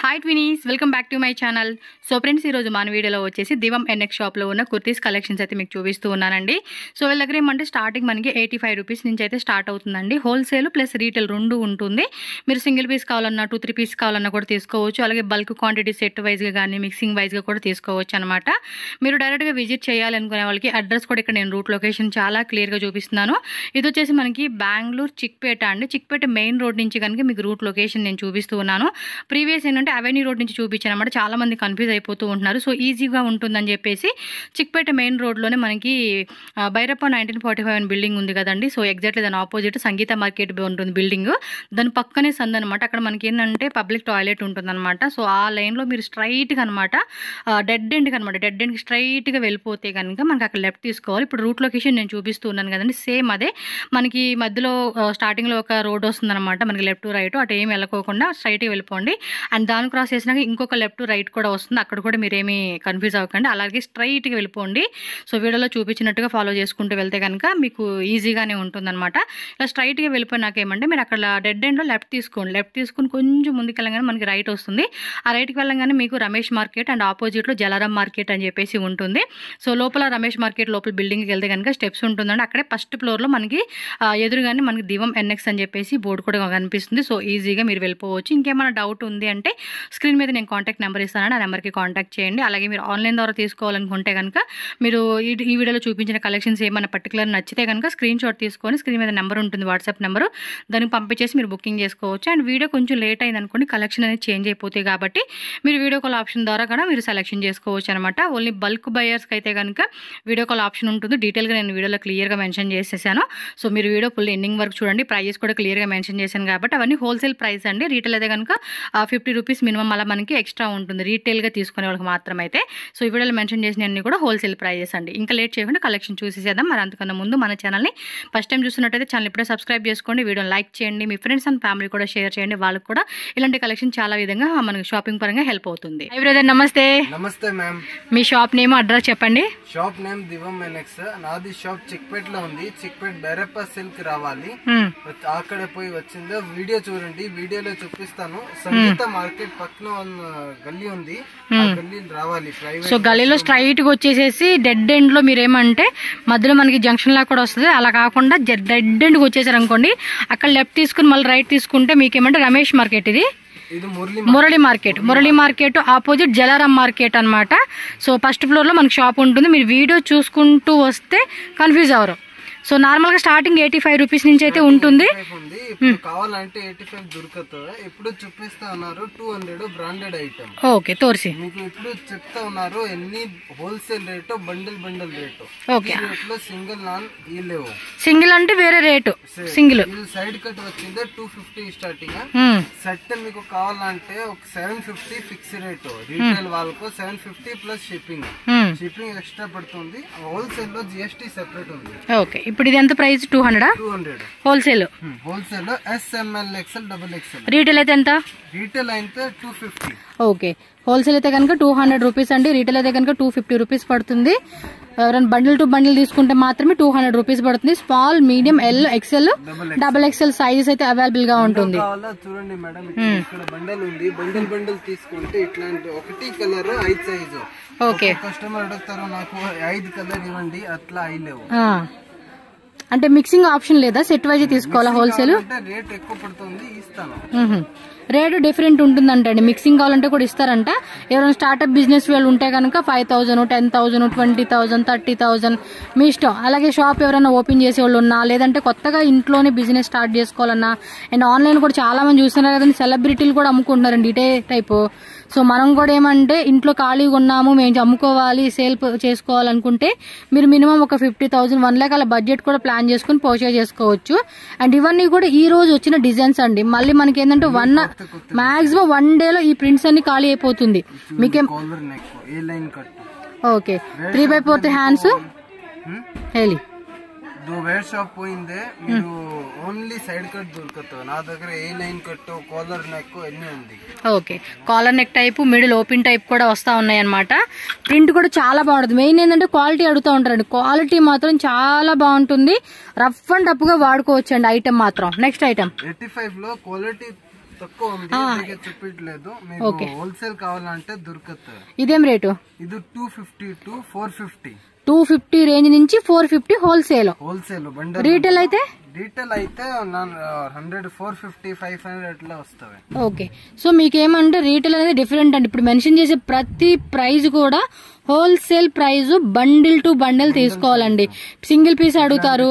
Hi twinnies, welcome back to my channel. So friends, ఈరోజు మన వీడియోలో వచ్చేసి దివం ఎన్ఎక్స్ షాప్లో ఉన్న కుర్తీస్ కలెక్షన్స్ అయితే మీకు చూపిస్తూ ఉన్నానండి. సో వీళ్ళ దగ్గర ఏమంటే స్టార్టింగ్ మనకి 85 రూపీస్ నుంచి అయితే స్టార్ట్ అవుతుందండి. హోల్సేల్ ప్లస్ రీటైల్ రెండు ఉంటుంది. మీరు సింగిల్ పీస్ కావాలన్నా 2-3 పీస్ కావాలన్నా కూడా తీసుకోవచ్చు. అలాగే బల్క్ క్వాంటిటీ సెట్ వైజ్గా కానీ మిక్సింగ్ వైజ్గా కూడా తీసుకోవచ్చు అనమాట. మీరు డైరెక్ట్గా విజిట్ చేయాలనుకునే వాళ్ళకి అడ్రస్ కూడా ఇక్కడ నేను రూట్ లొకేషన్ చాలా క్లియర్గా చూపిస్తున్నాను. ఇది వచ్చేసి మనకి బెంగళూరు చిక్పేట అండి. చిక్పేట మెయిన్ రోడ్ నుంచి కనుక మీకు రూట్ లొకేషన్ నేను చూపిస్తూ ఉన్నాను. ప్రీవియస్ ఏంటంటే అవెన్యూ రోడ్ నుంచి చూపించాను అనమాట. చాలా మంది కన్ఫ్యూజ్ అయిపోతూ ఉంటున్నారు. సో ఈజీగా ఉంటుందని చెప్పేసి చిక్పేట మెయిన్ రోడ్లోనే మనకి భైరప్ప 1945 బిల్డింగ్ ఉంది కదండి. సో ఎగ్జాక్ట్లీ దాని ఆపోజిట్ సంగీత మార్కెట్ ఉంటుంది బిల్డింగ్. దాని పక్కనే సందు అనమాట. అక్కడ మనకి ఏంటంటే పబ్లిక్ టాయిలెట్ ఉంటుందన్నమాట. సో ఆ లైన్లో మీరు స్ట్రైట్గా అనమాట డెడ్ ఎండ్కి స్ట్రైట్గా వెళ్ళిపోతే కనుక మనకి అక్కడ లెఫ్ట్ తీసుకోవాలి. ఇప్పుడు రూట్ లొకేషన్ నేను చూపిస్తూ ఉన్నాను కదండి, సేమ్ అదే. మనకి మధ్యలో స్టార్టింగ్లో ఒక రోడ్ వస్తుందన్నమాట. మనకి లెఫ్ట్ రైట్ అటు ఏమి వెళ్ళకోకుండా స్ట్రైట్గా వెళ్ళిపోండి. అండ్ దాని క్రాస్ చేసినాక ఇంకొక లెఫ్ట్ రైట్ కూడా వస్తుంది. అక్కడ కూడా మీరేమీ కన్ఫ్యూజ్ అవ్వకండి, అలాగే స్ట్రైట్గా వెళ్ళిపోండి. సో వీడియోలో చూపించినట్టుగా ఫాలో చేసుకుంటూ వెళ్తే కనుక మీకు ఈజీగానే ఉంటుందన్నమాట. ఇలా స్ట్రైట్గా వెళ్ళిపోయినాక ఏమంటే మీరు అక్కడ డెడ్ ఎండ్లో లెఫ్ట్ తీసుకుని కొంచెం ముందుకు వెళ్ళగానే మనకి రైట్ వస్తుంది. ఆ రైట్కి వెళ్ళగానే మీకు రమేష్ మార్కెట్ అండ్ ఆపోజిట్లో జలారాం మార్కెట్ అని చెప్పేసి ఉంటుంది. సో లోపల రమేష్ మార్కెట్ లోపల బిల్డింగ్కి వెళ్తే కనుక స్టెప్స్ ఉంటుందండి. అక్కడే ఫస్ట్ ఫ్లోర్లో మనకి ఎదురుగానే మనకి దివం ఎన్ఎక్స్ అని చెప్పేసి బోర్డు కూడా కనిపిస్తుంది. సో ఈజీగా మీరు వెళ్ళిపోవచ్చు. ఇంకేమైనా డౌట్ ఉంది అంటే స్క్రీన్ మీద నేను కాంటాక్ట్ నెంబర్ ఇస్తానండి, ఆ నెంబర్కి కాంటాక్ట్ చేయండి. అలాగే మీరు ఆన్లైన్ ద్వారా తీసుకోవాలనుకుంటే కనుక మీరు ఈ వీడియోలో చూపించిన కలెక్షన్స్ ఏమైనా పర్టికులర్ నచ్చితే కనుక స్క్రీన్ షాట్ తీసుకొని స్క్రీన్ మీద నెంబర్ ఉంటుంది, వాట్సాప్ నెంబరు, దానికి పంపించేసి మీరు బుకింగ్ చేసుకోవచ్చు. అండ్ వీడియో కొంచెం లేట్ అయింది అనుకోండి, కలెక్షన్ అనేది చేంజ్ అయిపోతాయి కాబట్టి మీరు వీడియో కాల్ ఆప్షన్ ద్వారా కూడా మీరు సెలెక్షన్ చేసుకోవచ్చు అనమాట. ఓన్లీ బల్క్ బయర్స్కి అయితే కనుక వీడియో కాల్ ఆప్షన్ ఉంటుంది. డీటెయిల్గా నేను వీడియోలో క్లియర్గా మెన్షన్ చేసేసాను. సో మీరు వీడియో ఫుల్ ఎండింగ్ వరకు చూడండి. ప్రైజెస్ కూడా క్లియర్గా మెన్షన్ చేశాను కాబట్టి అవన్నీ హోల్సేల్ ప్రైస్ అండి. రీటైల్ అయితే కనుక 50 రూపీస్ మినిమం అలా మనకి ఎక్స్ట్రా ఉంటుంది రీటైల్గా తీసుకునే వాళ్ళకి మాత్రమైతే. సో ఈ వీడియోలో మెన్షన్ చేసిన అన్ని కూడా హోల్సేల్ ప్రైజెస్ అండి. ఇంకా లేట్ చేయకుండా కలెక్షన్ చూసేసేద్దాం. మరి అంతకన్నా ముందు మన ఛానల్ని ఫస్ట్ టైం చూస్తున్నట్టయితే ఛానల్ ఇప్పుడే సబ్స్క్రైబ్ చేసుకోండి, వీడియోని లైక్ చేయండి, మీ ఫ్రెండ్స్ అండ్ ఫ్యామిలీ కూడా షేర్ చేయండి. వాళ్ళకి కూడా ఇలాంటి కలెక్షన్ చాలా విధంగా మనకి షాపింగ్ పరంగా హెల్ప్ అవుతుంది. హై బ్రదర్, నమస్తే. నమస్తే మ్యామ్. మీ షాప్ నేమ్ అడ్రస్ చెప్పండి. Shop name Divam NX. నాది షాప్ చిక్పేట్ లో ఉంది. చిక్పేట్ బైరప్ప సిల్క్ రావాలి, అక్కడ పోయి వచ్చిందో వీడియో చూడండి. వీడియోలో చూపిస్తాను. సంగీత మార్కెట్ పక్కన గల్లీ ఉంది, ఆ గల్లీ రావాలి. సో గల్లీలో స్ట్రైట్ గా వచ్చేసేసి డెడ్ ఎండ్ లో మీరేమంటే మధ్యలో మనకి జంక్షన్ లా కూడా వస్తుంది. అలా కాకుండా డెడ్ ఎండ్ కి వచ్చేసారు అనుకోండి, అక్కడ లెఫ్ట్ తీసుకుని మళ్ళీ రైట్ తీసుకుంటే మీకేమంటే రమేష్ మార్కెట్, ఇది మురళి మార్కెట్ ఆపోజిట్ జలారాం మార్కెట్ అన్నమాట. సో ఫస్ట్ ఫ్లోర్ లో మనకి షాప్ ఉంటుంది. మీరు వీడియో చూసుకుంటూ వస్తే కన్ఫ్యూజ్ అవరు. సో నార్మల్ గా స్టార్టింగ్ 85 రూపీస్ నుంచి అయితే ఉంటుంది. కావాలంటే 85 దొరుకుతుంది. ఇప్పుడు చూపిస్తా ఉన్నారు 200 బ్రాండెడ్ ఐటమ్. ఓకే, తోర్సి మీకు ఇప్పుడు చెప్తా ఉన్నారు ఎన్ని wholesale rate, bundle rate. Okay, single non ఈ లేవు. సింగిల్ అంటే వేరే రేటు. సింగిల్ సైడ్ కట్ వచ్చింది 250 స్టార్టింగ్. సెట్ మీకు కావాలంటే ఒక 750 ఫిక్స్ రేటు. రీటైల్ వాళ్ళకు 750 ప్లస్ షిప్పింగ్ ఎక్స్ట్రా పడుతుంది. హోల్సేల్ లో GST సెపరేట్ ఉంది. ఓకే, ఇప్పుడు ఇది ఎంత price? 200 wholesale. SML XL XXL. Retail అయితే ఎంత? రీటైల్ అయితే 250. ఓకే, హోల్సేల్ అయితే కనుక 200 రూపీస్ అండి. రీటైల్ అయితే కనుక 250 రూపీస్ పడుతుంది. ఎవరైనా బండిల్ టు బండిల్ తీసుకుంటే మాత్రమే 200 రూపీస్ పడుతుంది. Small, medium, L, XL, XXL sizes అయితే అవైలబుల్ గా ఉంటుంది. చూడండి మేడం, ఇక్కడ బండల్ ఉంది. బండిల్ తీసుకుంటే ఇట్లాంటి ఒకటి కలర్ 5 సైజు. ఓకే, కస్టమర్ అడుగుతారు నాకు 5 కలర్ ఇవ్వండి, అట్లా అయ్యలేవు. అంటే మిక్సింగ్ ఆప్షన్ లేదా? సెట్ వైజ్ తీసుకోవాలా? హోల్సేల్ రేట్ ఎక్కువ పడుతుంది, ఇస్తాను. Rate different ఉంటుందంటండి. మిక్సింగ్ కావాలంటే కూడా ఇస్తారంట. ఎవరైనా స్టార్ట్అప్ బిజినెస్ వాళ్ళు ఉంటే కనుక 5,000, 10,000, 20,000, 30,000 మీ ఇష్టం. అలాగే షాప్ ఎవరైనా ఓపెన్ చేసే వాళ్ళు ఉన్నా, లేదంటే కొత్తగా ఇంట్లోనే బిజినెస్ స్టార్ట్ చేసుకోవాలన్నా, అండ్ ఆన్లైన్ కూడా చాలా మంది చూస్తున్నారు కదండి, సెలబ్రిటీలు కూడా అమ్ముకుంటున్నారండి ఇదే టైపు. సో మనం కూడా ఏమంటే ఇంట్లో ఖాళీగా ఉన్నాము, మేము అమ్ముకోవాలి, సేల్ చేసుకోవాలనుకుంటే మీరు మినిమం ఒక 50,000, 1 lakh అలా బడ్జెట్ కూడా ప్లాన్ చేసుకుని పర్చేజ్ చేసుకోవచ్చు. అండ్ ఇవన్నీ కూడా ఈ రోజు వచ్చిన డిజైన్స్ అండి. మళ్ళీ మనకి ఏంటంటే మాక్సిమం 1 డేలో ఈ ప్రింట్స్ అన్ని ఖాళీ అయిపోతుంది. మీకేం ఓకే 3/4 హ్యాండ్స్ హెలి షాప్ పోయిందే. మీరు ఓన్లీ సైడ్ కట్ దొరుకుతుంది. నా దగ్గర ఏ లైన్ కట్, కాలర్ నెక్ అన్ని ఉంది. Okay, collar neck type, middle open type కూడా వస్తా ఉన్నాయి అనమాట. ప్రింట్ కూడా చాలా బాగుంటుంది. మెయిన్ ఏంటంటే క్వాలిటీ అడుగుతూ ఉంటారండి. క్వాలిటీ మాత్రం చాలా బాగుంటుంది. రఫ్ అండ్ టఫ్ గా వాడుకోవచ్చు అండి ఐటమ్ మాత్రం. నెక్స్ట్ ఐటమ్ 85 లో క్వాలిటీ తక్కువ ఉంది, అందుకే చెప్పట్లేదు. మీకు హోల్సేల్ కావాలంటే దొరుకుతుంది. ఇదేం రేటు? ఇది 250 to 450. 250 రేంజ్ నుంచి 450 హోల్సేల్. బండల్. రీటైల్ అయితే 100, 450, 500 అట్లా వస్తాయి. ఓకే. సో మీకేమంటే రీటైల్ అనేది డిఫరెంట్ అండి. ఇప్పుడు మెన్షన్ చేసే ప్రతి ప్రైస్ కూడా wholesale price, bundle to bundle తీసుకోవాలండి. సింగిల్ పీస్ అడుగుతారు.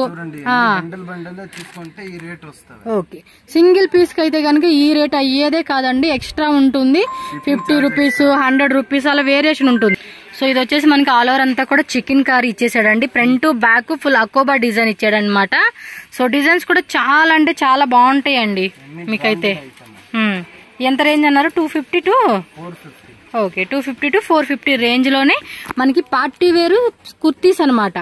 తీసుకుంటే ఈ రేట్ వస్తుంది. ఓకే. సింగిల్ పీస్ కి అయితే కనుక ఈ రేట్ అయ్యేదే కాదండి, ఎక్స్ట్రా ఉంటుంది. 50 రూపీస్, 100 రూపీస్ అలా వేరియేషన్ ఉంటుంది. సో ఇది వచ్చేసి మనకి ఆల్ ఓవర్ అంతా కూడా చికెన్ కర్రీ ఇచ్చేసాడండి. ఫ్రంట్ బ్యాక్ ఫుల్ అకోబా డిజైన్ ఇచ్చాడు అనమాట. సో డిజైన్స్ కూడా చాలా అంటే చాలా బాగుంటాయండి మీకైతే. ఎంత రేంజ్ అన్నారు? 250 to 450. ఓకే, 250 to 450 రేంజ్ లోనే మనకి పార్టీ వేరు కుర్తీస్ అనమాట.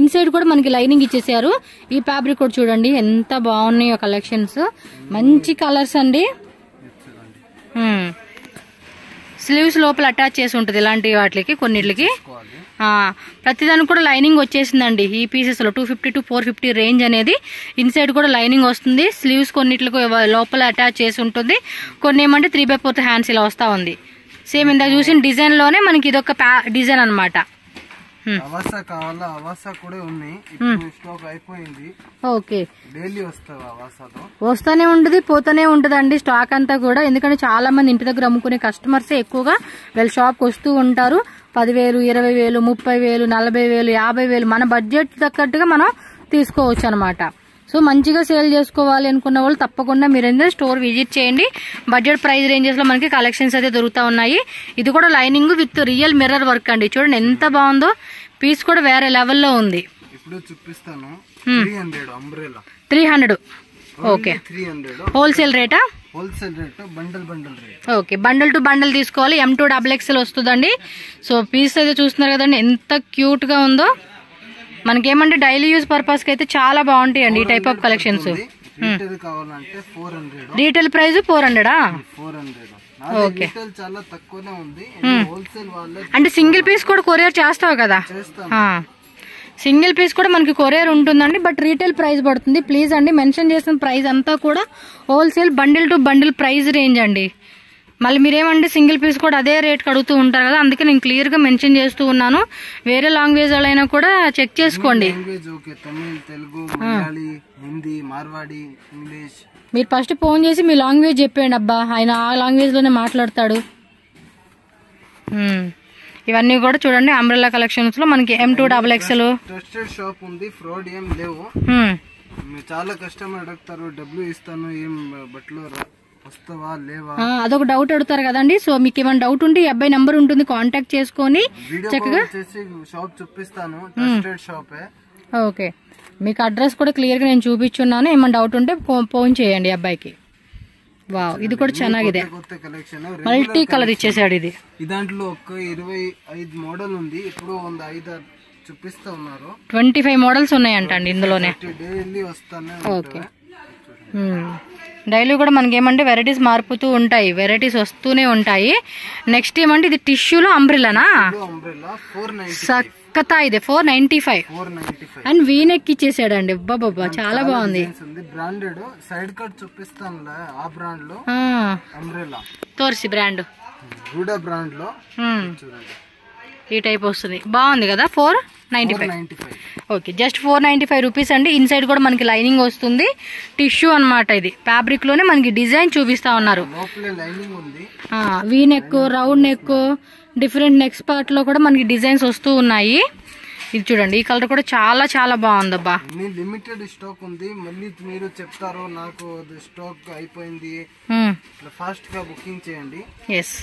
ఇన్సైడ్ కూడా మనకి లైనింగ్ ఇచ్చేసారు. ఈ ఫ్యాబ్రిక్ కూడా చూడండి ఎంత బాగున్నాయో కలెక్షన్స్, మంచి కలర్స్ అండి. స్లీవ్స్ లోపల అటాచ్ చేసి ఉంటుంది ఇలాంటి వాటికి, కొన్నిటికి. ప్రతిదానికి కూడా లైనింగ్ వచ్చేసిందండి ఈ పీసెస్ లో. 250 to 450 రేంజ్ అనేది ఇన్సైడ్ కూడా లైనింగ్ వస్తుంది. స్లీవ్స్ కొన్నిటికి లోపల అటాచ్ చేసి ఉంటుంది, కొన్ని ఏమంటే 3/4 హ్యాండ్స్ ఇలా వస్తా ఉంది. సేమ్ ఇందాక చూసిన డిజైన్ లోనే మనకి ఇదొక డిజైన్ అనమాట. అవసా కావాలా? అవసా కూడా ఉన్నాయి, ఇప్పుడు స్టాక్ అయిపోయింది. ఓకే, డైలీ వస్తావా? అవసాలో వస్తానే ఉంటుంది, పోతానే ఉంటదండి స్టాక్ అంతా కూడా. ఎందుకంటే చాలా మంది ఇంటి దగ్గర అమ్ముకునే కస్టమర్స్ ఎక్కువగా వీళ్ళ షాప్ కు వస్తూ ఉంటారు. 10,000, 20,000, 30,000, 40,000, 50,000 మన బడ్జెట్ తగ్గట్టుగా మనం తీసుకోవచ్చు అనమాట. సో మంచిగా సేల్ చేసుకోవాలి అనుకున్న వాళ్ళు తప్పకుండా మీరు స్టోర్ విజిట్ చేయండి. బడ్జెట్ ప్రైస్ రేంజెస్ లో మనకి కలెక్షన్స్ అయితే దొరుకుతా ఉన్నాయి. ఇది కూడా lining with real mirror work అండి. చూడండి ఎంత బాగుందో, పీస్ కూడా వేరే లెవెల్లో ఉంది. ఇప్పుడు చూపిస్తాను. 300. ఓకే, 300 హోల్సేల్ రేటా? Wholesale rate, bundle rate. Okay, bundle to bundle తీసుకోవాలి. M2 XXL వస్తుందండి. సో పీస్ అయితే చూస్తున్నారు కదండి ఎంత క్యూట్ గా ఉందో. మనకేమంటే డైలీ యూజ్ పర్పస్ కి అయితే చాలా బాగుంటాయండి ఈ type of collections. Retail price 400. Okay, చాలా తక్కువనే ఉంది. హోల్సేల్ వాళ్ళే అంటే సింగిల్ పీస్ కూడా కొరియర్ చేస్తావు కదా? సింగిల్ పీస్ కూడా మనకి కొరియర్ ఉంటుందండి, బట్ రీటైల్ ప్రైస్ పడుతుంది. ప్లీజ్ అండి, మెన్షన్ చేసిన ప్రైస్ అంతా కూడా wholesale bundle to bundle price range అండి. మళ్ళీ మీరేమంటే సింగిల్ పీస్ కూడా అదే రేట్ అడుగుతూ ఉంటారు కదా, అందుకే నేను క్లియర్ గా మెన్షన్ చేస్తూ ఉన్నాను. వేరే లాంగ్వేజ్ వాళ్ళైనా కూడా చెక్ చేసుకోండి. మీరు ఫస్ట్ ఫోన్ చేసి మీ లాంగ్వేజ్ చెప్పండి. అబ్బా ఆయన ఆ లాంగ్వేజ్ లోనే మాట్లాడతాడు. ఇవన్నీ కూడా చూడండి అంబ్రెల్లా కలెక్షన్స్ లో మనకి M2 XXL ట్రస్టెడ్ షాప్ ఉంది, ఫ్రాడ్ ఏం లేవు. చాలా కస్టమర్ అడుగుతారు, డబ్బులు ఇస్తాను, ఏం బట్టలు వస్తావా లేవా అదొక డౌట్ అడుగుతారు కదండి. సో మీకు ఏమైనా డౌట్ ఉంటే ఈ అబ్బాయి నంబర్ ఉంటుంది, కాంటాక్ట్ చేసుకొని చక్కగా షాప్ చూపిస్తాను. ట్రస్టెడ్ షాపే. ఓకే, మీకు అడ్రస్ కూడా క్లియర్ గా నేను చూపించున్నాను. ఏమైనా డౌట్ ఉంటే ఫోన్ చేయండి అబ్బాయికి. వావ్, ఇది కూడా ಚೆನ್ನಾಗಿದೆ. మల్టీ కలర్ ఇచ్చేసాడు ఇది. దాంట్లో ఒక 25 మోడల్ ఉంది. ఇప్పుడు 5 చూపిస్తా ఉన్నారు. 25 మోడల్స్ ఉన్నాయంట అండి ఇందులోనే. డైలీ వస్తానే. ఓకే, డైలీ కూడా మనకి ఏమంటే వెరైటీస్ మారుతూ ఉంటాయి, వెరైటీస్ వస్తూనే ఉంటాయి. నెక్స్ట్ ఏమంటే ఇది టిష్యూలో అంబ్రెల్లానా? సక్కతా ఇది 495 అండ్ వీనెక్ ఇచ్చేసాడండి. బాబా చాలా బాగుంది. బ్రాండెడ్ సైడ్ కట్ చూపిస్తాను. ఆ బ్రాండ్ లో అంబ్రెల్లా తోర్సి బ్రాండ్, గూడా బ్రాండ్ లో చూడండి ఈ టైప్ వస్తుంది. బాగుంది కదా. 495. ఓకే, జస్ట్ 495 రూపీస్ అండి. ఇన్సైడ్ కూడా మనకి లైనింగ్ వస్తుంది. టిష్యూ అనమాట. ఇది ఫ్యాబ్రిక్ లోనే మనకి డిజైన్ చూపిస్తా ఉన్నారు. V neck, round neck, different next part లో కూడా మనకి డిజైన్స్ వస్తూ ఉన్నాయి. ఇది చూడండి, ఈ కలర్ కూడా చాలా చాలా బాగుందబ్బా. లిమిటెడ్ స్టాక్ ఉంది. మళ్ళీ మీరు చెప్తారు నాకు స్టాక్ అయిపోయింది, ఫాస్ట్ గా బుకింగ్ చేయండి. ఎస్,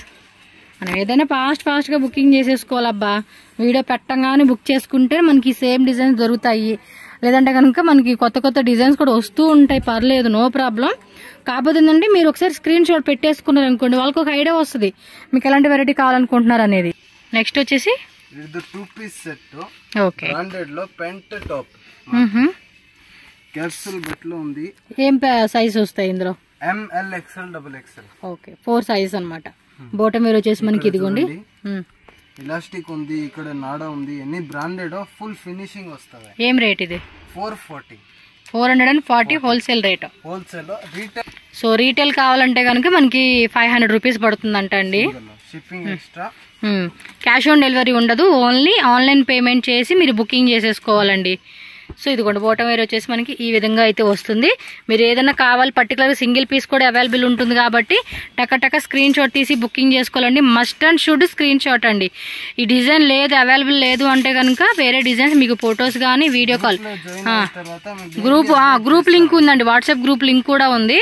మనం ఏదైనా ఫాస్ట్ గా బుకింగ్ చేసేసుకోవాలబ్బా. వీడియో పెట్టంగానే బుక్ చేసుకుంటే మనకి సేమ్ డిజైన్స్ దొరుకుతాయి. లేదంటే కనుక మనకి కొత్త డిజైన్స్ కూడా వస్తూ ఉంటాయి, పర్లేదు, నో ప్రాబ్లం. కాకపోతే ఏంటంటే మీరు ఒకసారి స్క్రీన్ షాట్ పెట్టేసుకున్నారు అనుకోండి, వాళ్ళకి ఒక ఐడియా వస్తుంది మీకు ఎలాంటి వెరైటీ కావాలనుకుంటున్నారు అనేది. నెక్స్ట్ వచ్చేసి 2 పీస్ సెట్. ఓకే, బ్రాండెడ్ లో పెంట్ టాప్ క్యాప్సూల్ బెట్లో ఉంది. ఏం సైజ్ వస్తాయి ఇందులో? ML XL XXL. Okay, 4 size అనమాట. బాటమ్ వేర్ వచ్చేసి మనకి ఇదిగోండి ఎలాస్టిక్ ఉంది, ఇక్కడ నాడా ఉంది. అన్ని బ్రాండెడ్, ఫుల్ ఫినిషింగ్ వస్తాయి. ఏం రేట్ ఇది? 440. 440 wholesale rate. Wholesale. Retail so retail కావాలంటే కనుక మనకి 500 రూపీస్ పడుతుందంట అండి. Shipping extra. Cash on delivery ఉండదు, ఓన్లీ ఆన్లైన్ పేమెంట్ చేసి మీరు బుకింగ్ చేసేసుకోవాలండి. సో ఇదిగోండి బాటమ్ వేర్ వచ్చేసి మనకి ఈ విధంగా అయితే వస్తుంది. మీరు ఏదైనా కావాలి పర్టికులర్గా సింగిల్ పీస్ కూడా అవైలబుల్ ఉంటుంది కాబట్టి టక స్క్రీన్ షాట్ తీసి బుకింగ్ చేసుకోవాలండి. Must and should screen shot అండి. ఈ డిజైన్ లేదు అవైలబుల్ లేదు అంటే కనుక వేరే డిజైన్స్ మీకు ఫొటోస్ కానీ వీడియో కాల్ గ్రూప్ లింక్ ఉందండి, వాట్సాప్ గ్రూప్ లింక్ కూడా ఉంది.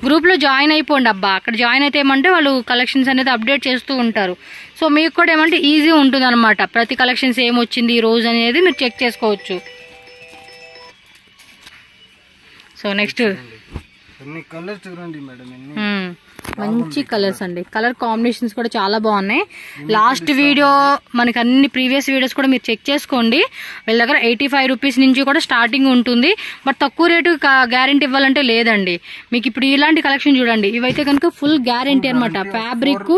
గ్రూప్లో జాయిన్ అయిపోండి అబ్బా. అక్కడ జాయిన్ అయితే ఏమంటే వాళ్ళు కలెక్షన్స్ అనేది అప్డేట్ చేస్తూ ఉంటారు. సో మీకు కూడా ఏమంటే ఈజీ ఉంటుంది అనమాట. ప్రతి కలెక్షన్స్ ఏమొచ్చింది ఈ రోజు అనేది మీరు చెక్ చేసుకోవచ్చు. సో నెక్స్ట్ కలర్ చూడండి మేడం, మంచి కలర్స్ అండి. కలర్ కాంబినేషన్స్ కూడా చాలా బాగున్నాయి. లాస్ట్ వీడియో మనకి అన్ని ప్రీవియస్ వీడియోస్ కూడా మీరు చెక్ చేసుకోండి. వీళ్ళ దగ్గర 85 రూపీస్ నుంచి కూడా స్టార్టింగ్ ఉంటుంది. బట్ తక్కువ రేటు గ్యారెంటీ ఇవ్వాలంటే లేదండి. మీకు ఇప్పుడు ఇలాంటి కలెక్షన్ చూడండి, ఇవైతే కనుక ఫుల్ గ్యారెంటీ అనమాట. ఫ్యాబ్రిక్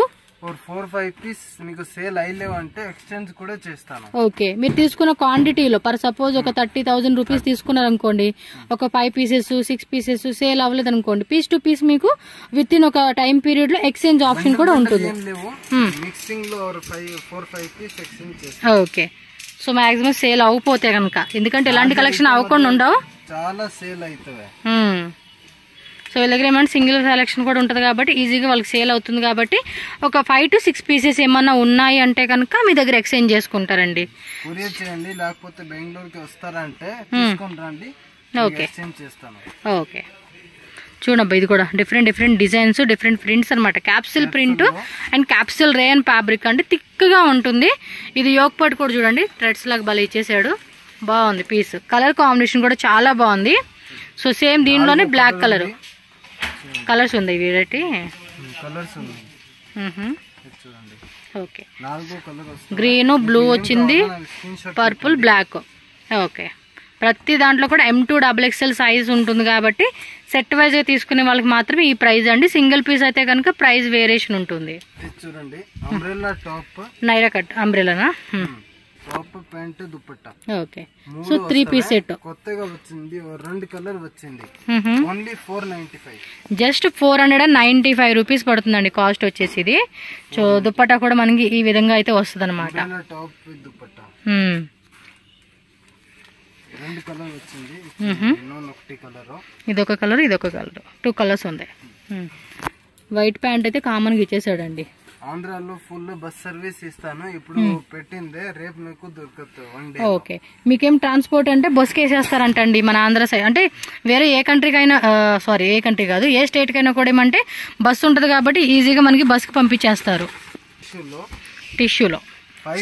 4-5 పీస్ మీకు సేల్ అయ్యలేవు అంటే ఎక్స్చేంజ్ కూడా చేస్తాను. ఓకే, మీరు తీసుకున్న క్వాంటిటీలో పర్ సపోజ్ ఒక 30,000 రూపీస్ తీసుకున్నారు అనుకోండి, ఒక 5 పీసెస్ 6 పీసెస్ సేల్ అవ్వలేదు అనుకోండి, పీస్ టు పీస్ మీకు విత్ ఇన్ ఒక టైం పీరియడ్ లో ఎక్స్చేంజ్ ఆప్షన్ కూడా ఉంటుంది. మిక్సింగ్ లో 4-5 పీస్ ఎక్స్చేంజ్ చేస్తాను. ఓకే, సో మాక్సిమం సేల్ అవ్వపోతే కనుక, ఎందుకంటే ఇలాంటి కలెక్షన్ అవ్వకుండా ఉండవు, చాలా సేల్ అవుతాయి. సో వీళ్ళ దగ్గర ఏమైనా సింగిల్ సెలెక్షన్ కూడా ఉంటుంది కాబట్టి ఈజీగా వాళ్ళకి సేల్ అవుతుంది. కాబట్టి ఒక 5 to 6 పీసెస్ ఏమన్నా ఉన్నాయి అంటే కనుక మీ దగ్గర ఎక్స్చేంజ్ చేసుకుంటారండి. కొరియర్ చేయండి, లేకపోతే బెంగళూరుకి వస్తారంటే తీసుకొని రండి, ఎక్స్చేంజ్ చేస్తాను. ఓకే, చూడబ్బా ఇది కూడా డిఫరెంట్ డిజైన్స్, డిఫరెంట్ ప్రింట్స్ అనమాట. Capsule print and capsule rayon fabric అంటే థిక్గా ఉంటుంది. ఇది యోక్ పార్ట్ కూడా చూడండి థ్రెడ్స్ లాగా భలే ఇచ్చేసాడు, బాగుంది పీస్. కలర్ కాంబినేషన్ కూడా చాలా బాగుంది. సో సేమ్ దీనిలోనే బ్లాక్ కలర్ కలర్స్ ఉంది, వీటి కలర్స్ ఓకే. గ్రీన్ బ్లూ వచ్చింది, పర్పుల్ బ్లాక్. ఓకే, ప్రతి దాంట్లో కూడా M2XXL సైజ్ ఉంటుంది కాబట్టి సెట్ వైజ్ తీసుకునే వాళ్ళకి మాత్రమే ఈ ప్రైస్ అండి. సింగిల్ పీస్ అయితే కనుక ప్రైస్ వేరియేషన్ ఉంటుంది. చూడండి అంబ్రెల్లా టాప్, నైరా కట్ అంబ్రెల్లానా, top pant dupatta. Okay, so 3 piece set కొత్తగా వచ్చింది, 2 కలర్ వచ్చింది. ఓన్లీ 495, జస్ట్ 495 రూపీస్ పడుతుందండి కాస్ట్ వచ్చేసి ఇది. సో దుపట్టా కూడా మనకి ఈ విధంగా అయితే వస్తుంది అనమాట. టాప్ దుపట్టా 2 కలర్ వచ్చింది. ఇదొక కలర్ ఇదొక కలర్, 2 కలర్స్ ఉంది. వైట్ ప్యాంట్ అయితే కామన్ గా ఇచ్చేసాడండి. ఆంధ్రాలో ఫుల్ బస్ సర్వీస్ ఇస్తాను, ఇప్పుడు పెట్టిందే, రేపు మీకు దొరుకుతుంది. ఓకే, మీకేం ట్రాన్స్పోర్ట్ అంటే బస్కి వేసేస్తారంటండి మన ఆంధ్ర సైడ్. అంటే వేరే ఏ కంట్రీకైనా, సారీ ఏ కంట్రీ కాదు, ఏ స్టేట్ కైనా కూడా ఏమంటే బస్సు ఉంటుంది కాబట్టి ఈజీగా మనకి బస్కి పంపించేస్తారు. టిష్యూలో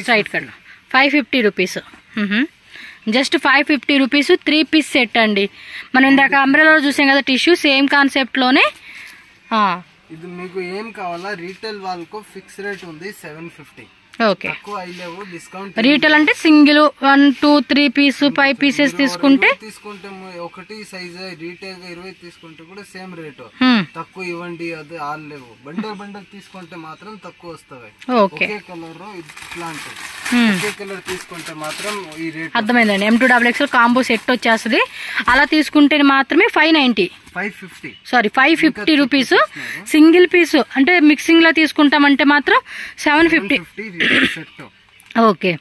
straight cut 550 rupees, just 550 rupees 3 piece set అండి. మనం ఇందాక అంబ్రెల్లాలో చూసాం కదా టిష్యూ, సేమ్ కాన్సెప్ట్లోనే. ఇది మీకు ఏం కావాలా, రీటైల్ వాళ్ళకు ఫిక్స్ రేట్ ఉంది 750. Okay, discount. రీటైల్ అంటే సింగిల్ 1, 2, 3 పీస్ 5 పీసెస్ తీసుకుంటే ఒకటి సైజ్ రీటైల్ గా 20 తీసుకుంటే కూడా సేమ్ రేటు, తక్కువ ఇవ్వండి అది ఆల్ లేవు. బండల్ తీసుకుంటే మాత్రం తక్కువ వస్తాయి. ఒకే కలర్ ఇట్లాంటి ఒకే కలర్ తీసుకుంటే మాత్రం ఈ రేట్ అర్థమైందండి. M2XXL కాంబో సెట్ వచ్చేస్తుంది. అలా తీసుకుంటే మాత్రమే 550 రూపీస్. సింగిల్ పీస్ అంటే మిక్సింగ్ లో తీసుకుంటామంటే మాత్రం 750. ఓకే,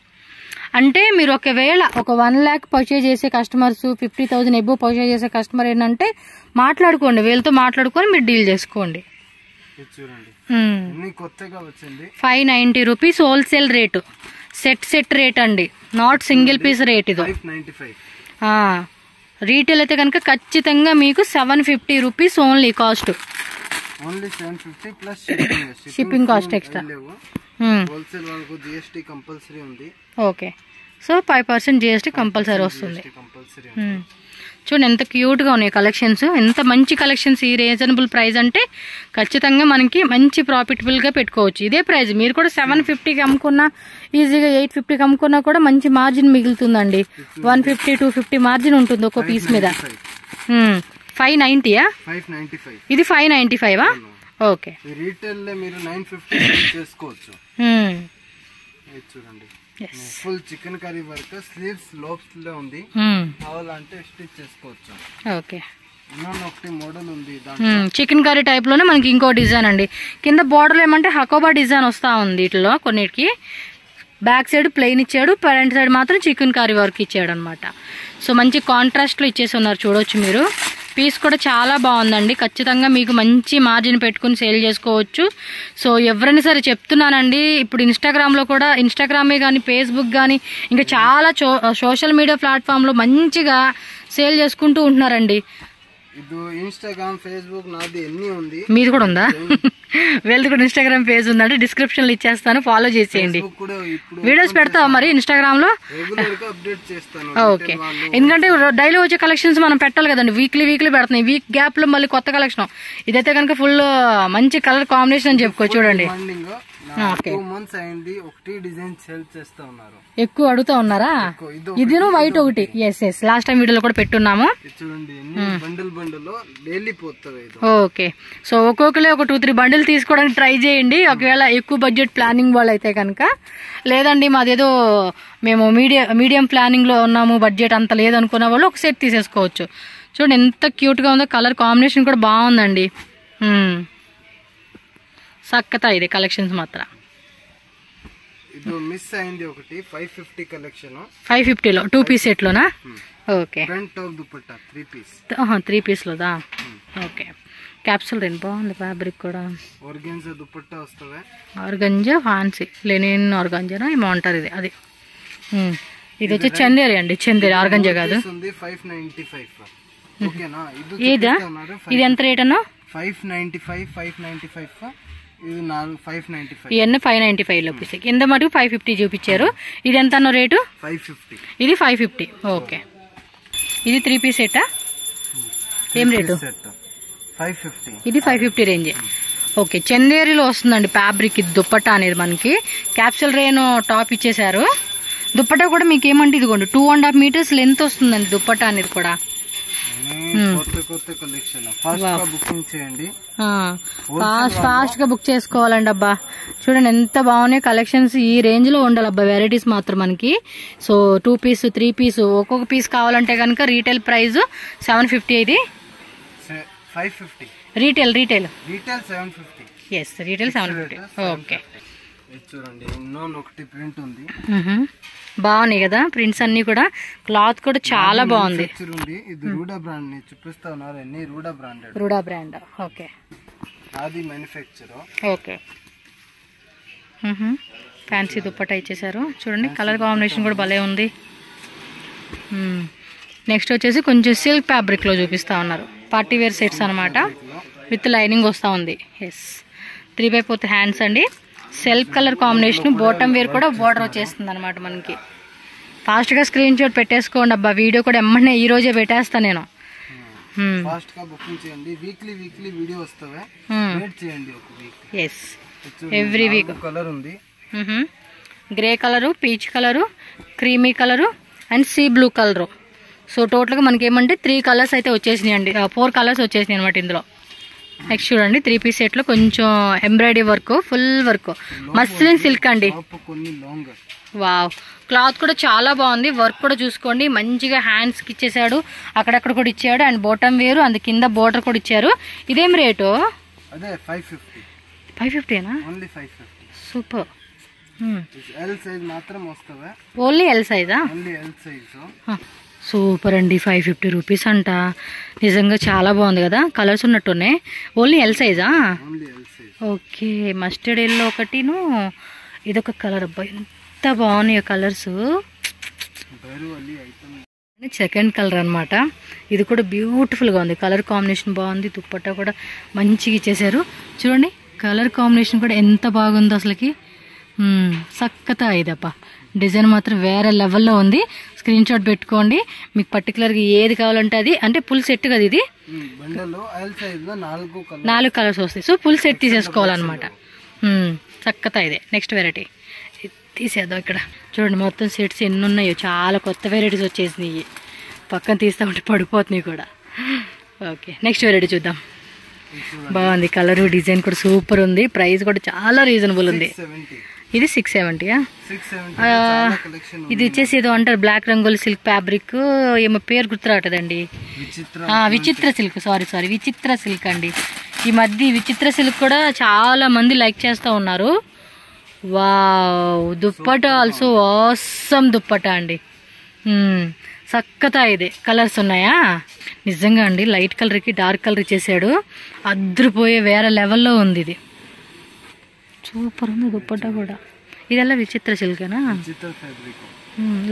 అంటే మీరు ఒకవేళ ఒక 1 lakh పర్చేజ్ చేసే కస్టమర్స్, 50,000 ఎబో పర్చేజ్ చేసే కస్టమర్ ఏంటంటే మాట్లాడుకోండి, వీళ్ళతో మాట్లాడుకొని మీరు డీల్ చేసుకోండి. 590 rupees wholesale rate, set rate అండి, నాట్ సింగిల్ పీస్ రేట్. ఇది రీటైల్ అయితే కనుక ఖచ్చితంగా మీకు 750 rupees only cost. Shipping cost extra. Okay, so 5% GST compulsory వస్తుంది. చూడండి ఎంత క్యూట్గా ఉన్నాయి కలెక్షన్స్, ఎంత మంచి కలెక్షన్స్. ఈ రీజనబుల్ ప్రైస్ అంటే ఖచ్చితంగా మనకి మంచి ప్రాఫిటబుల్గా పెట్టుకోవచ్చు. ఇదే ప్రైస్ మీరు కూడా 750కి అమ్ముకున్నా, ఈజీగా 850కి అమ్ముకున్నా కూడా మంచి మార్జిన్ మిగులుతుందండి. 150, 250 మార్జిన్ ఉంటుంది ఒక్కో పీస్ మీద. 590యా? ఇది 595వా? ఓకే, రీటైల్ లో మీరు 950 చేసుకోవచ్చు. ఇది చూడండి full chicken curry work, sleeves లోప్స్ లో ఉంది, కావాలంటే స్టిచ్ చేసుకోవచ్చు. ఓకే, ఒకటి మోడల్ ఉంది చికెన్ కర్రీ టైప్ లోనే మనకి ఇంకో డిజైన్ అండి. కింద బోర్డర్ ఏమంటే హకోబా డిజైన్ వస్తా ఉంది. వీటిలో కొన్నిటికి బ్యాక్ సైడ్ ప్లెయిన్ ఇచ్చాడు, ఫ్రంట్ సైడ్ మాత్రం చికెన్ కర్రీ వర్క్ ఇచ్చాడు అనమాట. సో మంచి కాంట్రాస్ట్ లో ఇచ్చేసి ఉన్నారు, చూడొచ్చు మీరు. పీస్ కూడా చాలా బాగుందండి. ఖచ్చితంగా మీకు మంచి మార్జిన్ పెట్టుకుని సేల్ చేసుకోవచ్చు. సో ఎవరైనా సరే చెప్తున్నానండి, ఇప్పుడు ఇన్స్టాగ్రామ్లో కూడా, ఇన్స్టాగ్రామే కానీ ఫేస్బుక్ కానీ ఇంకా చాలా సోషల్ మీడియా ప్లాట్ఫామ్లో మంచిగా సేల్ చేసుకుంటూ ఉంటున్నారండి. ఇన్స్టాగ్రామ్, ఫేస్బుక్ నాది ఎన్ని ఉంది, మీది కూడా ఉందా? వీళ్ళది కూడా ఇన్స్టాగ్రామ్ పేజ్ ఉందంటే డిస్క్రిప్షన్ లో ఇచ్చేస్తాను, ఫాలో చేసేయండి. వీడియోస్ పెడతావా మరి ఇన్స్టాగ్రామ్ లో? ఓకే, ఎందుకంటే డైలీ వచ్చే కలెక్షన్స్ మనం పెట్టాలి కదండి. వీక్లీ పెడుతున్నాయి, వీక్ గ్యాప్ లో మళ్ళీ కొత్త కలెక్షన్. ఇదైతే కనుక ఫుల్ మంచి కలర్ కాంబినేషన్ అని చెప్పుకో. చూడండి, ఎక్కువ అడుగుతా ఉన్నారా? ఇది వైట్ ఒకటి, ఎస్ లాస్ట్ టైం వీడియోలో కూడా పెట్టున్నాము. ఓకే, సో ఒక్కొక్కలే ఒక 2-3 బండిల్ తీసుకోవడానికి ట్రై చేయండి, ఒకవేళ ఎక్కువ బడ్జెట్ ప్లానింగ్ వాళ్ళు అయితే కనుక. లేదండి మాదేదో మేము మీడియం ప్లానింగ్ లో ఉన్నాము, బడ్జెట్ అంత లేదనుకున్న వాళ్ళు ఒక సెట్ తీసేసుకోవచ్చు. చూడండి ఎంత క్యూట్ గా ఉందో, కలర్ కాంబినేషన్ కూడా బాగుందండి. సక్కతా ఇది కలెక్షన్స్ మాత్రం. ఇది మిస్ అయింది ఒకటి 550 కలెక్షన్, 550లో 2 పీస్ సెట్ లోనా? Okay, front top dupatta 3 piece, 3 piece లోదా? ఓకే, క్యాప్సూల్ రేంజ్ బాగుంది, ఫ్యాబ్రిక్ కూడా ఆర్గాంజా దుపట్టా వస్తది. ఆర్గాంజా ఫ్యాన్సీ లెనిన్ ఆర్గాంజానా ఏమో అంటారు ఇది. అది ఇది వచ్చి చందేరి అండి, చందేరి ఆర్గాంజా కాదు. 595 ఓకేనా? ఇదా? ఇది ఎంత రేట్ అన్నా? 595 ఇది 595. ఇవన్నీ 595 లో పీస్. కింద మటుకు 550 చూపించారు. ఇది ఎంత అన్న రేటు? 550. ఇది 550. ఓకే, ఇది 3 పీస్ సెట్టా? ఏం రేటు? 550. ఇది 550 రేంజ్. ఓకే, చందేరిలో వస్తుందండి ఫ్యాబ్రిక్. ఇది దుప్పట్టా అనేది మనకి క్యాప్సూల్ రేను టాప్ ఇచ్చేసారు. దుప్పట్టా కూడా మీకు ఏమంటే ఇదిగోండి 2.5 మీటర్స్ లెంత్ వస్తుందండి దుప్పట్టా అనేది కూడా. ఫాస్ట్ గా బుక్ చేసుకోవాలండి. అబ్బా చూడండి ఎంత బాగున్నాయి కలెక్షన్స్. ఈ రేంజ్ లో ఉండాలి అబ్బా వెరైటీస్ మాత్రం మనకి. సో 2 పీస్ 3 పీస్ ఒక్కొక్క పీస్ కావాలంటే కనుక రీటైల్ ప్రైస్ 750. ఇది 550 రీటైల్ 750. Yes, retail 750. ఓకే, చూడండి ఒకటి ప్రింట్ ఉంది, బాగున్నాయి కదా ప్రింట్స్ అన్ని కూడా. క్లాత్ కూడా చాలా బాగుంది. ఇది రూడా బ్రాండ్ చూపిస్తా ఉన్నారు, అన్ని రూడా బ్రాండ్. ఓకే, అది మ్యానుఫ్యాక్చర్. ఓకే, ఫ్యాన్సీ దుప్పట్టా ఇచ్చేసారు. చూడండి కలర్ కాంబినేషన్ కూడా భలే ఉంది. నెక్స్ట్ వచ్చేసి కొంచెం సిల్క్ ఫ్యాబ్రిక్ లో చూపిస్తా ఉన్నారు. పార్టీ వేర్ సెట్స్ అనమాట, విత్ లైనింగ్ వస్తా ఉంది. ఎస్, 3/4 హ్యాండ్స్ అండి. Self colour combination, bottom wear కూడా బోర్డర్ వచ్చేస్తుంది అనమాట మనకి. ఫాస్ట్ గా స్క్రీన్ షాట్ పెట్టేసుకోండి అబ్బా. వీడియో కూడా ఎమ్మనే ఈ రోజే పెట్టేస్తా నేను. ఫాస్ట్ గా బుకింగ్ చేయండి, వీక్లీ వీడియో వస్తావే, వెయిట్ చేయండి ఒక week. Yes, every week. Colour ఉంది, grey colour, peach colour, creamy colour and sea blue colour. So total గా మనకి ఏమంటే 3 కలర్స్ అయితే వచ్చేసినాయి అండి, 4 కలర్స్ వచ్చేసినాయి అనమాట ఇందులో. నెక్స్ట్ చూడండి 3 పీస్ సెట్ లో కొంచెం embroidery work, full work, muslin silk అండి. వావ్, క్లాత్ కూడా చాలా బాగుంది. వర్క్ కూడా చూసుకోండి, మంచిగా హ్యాండ్స్ కి ఇచ్చేసాడు, అక్కడక్కడ కూడా ఇచ్చాడు. అండ్ బాటమ్ వేరు, అందు కింద బోర్డర్ కూడా ఇచ్చారు. ఇదేం రేటు? 550. సూపర్. ఓన్లీ ఎల్ సైజా? సూపర్ అండి, 550 రూపీస్ అంట. నిజంగా చాలా బాగుంది కదా, కలర్స్ ఉన్నట్టున్నాయి. ఓన్లీ ఎల్ సైజా? ఓకే, మస్టర్డ్ ఎల్లో ఒకటిను, ఇదొక కలర్. అబ్బా ఎంత బాగున్నాయి కలర్స్. సెకండ్ కలర్ అనమాట. ఇది కూడా బ్యూటిఫుల్ గా ఉంది, కలర్ కాంబినేషన్ బాగుంది. దుప్పట్టా కూడా మంచిగా ఇచ్చేసారు. చూడండి కలర్ కాంబినేషన్ కూడా ఎంత బాగుందో అసలుకి. సక్కతా ఇదప్పా, డిజైన్ మాత్రం వేరే లెవెల్లో ఉంది. స్క్రీన్ షాట్ పెట్టుకోండి, మీకు పర్టికులర్గా ఏది కావాలంటే అది. అంటే ఫుల్ సెట్ కదా ఇది, 4 కలర్స్ వస్తాయి. సో ఫుల్ సెట్ తీసేసుకోవాలన్నమాట. చక్కతా ఇదే. నెక్స్ట్ వెరైటీ తీసేద్దాం. ఇక్కడ చూడండి మొత్తం సెట్స్ ఎన్ని ఉన్నాయో, చాలా కొత్త వెరైటీస్ వచ్చేసినాయి. పక్కన తీస్తా ఉంటే పడిపోతున్నాయి కూడా. ఓకే, నెక్స్ట్ వెరైటీ చూద్దాం. బాగుంది, కలర్ డిజైన్ కూడా సూపర్ ఉంది. ప్రైస్ కూడా చాలా రీజనబుల్ ఉంది. ఇది 670. 670 కలెక్షన్. ఇది వచ్చేసి ఏదో అంటారు బ్లాక్ రంగోలి సిల్క్ ఫ్యాబ్రిక్, ఏమో పేరు గుర్తురాటదండి. విచిత్ర సిల్క్, సారీ విచిత్ర సిల్క్ అండి. ఈ మధ్య విచిత్ర సిల్క్ కూడా చాలా మంది లైక్ చేస్తూ ఉన్నారు. Wow, dupatta also awesome dupatta అండి. సక్కతా ఇదే కలర్స్ ఉన్నాయా? నిజంగా అండి, లైట్ కలర్కి డార్క్ కలర్ ఇచ్చేసాడు, అద్రిపోయే వేరే లెవెల్లో ఉంది. ఇది సూపర్ ఉంది దుప్పటా కూడా. ఇదెలా విచిత్ర సిల్కేనా?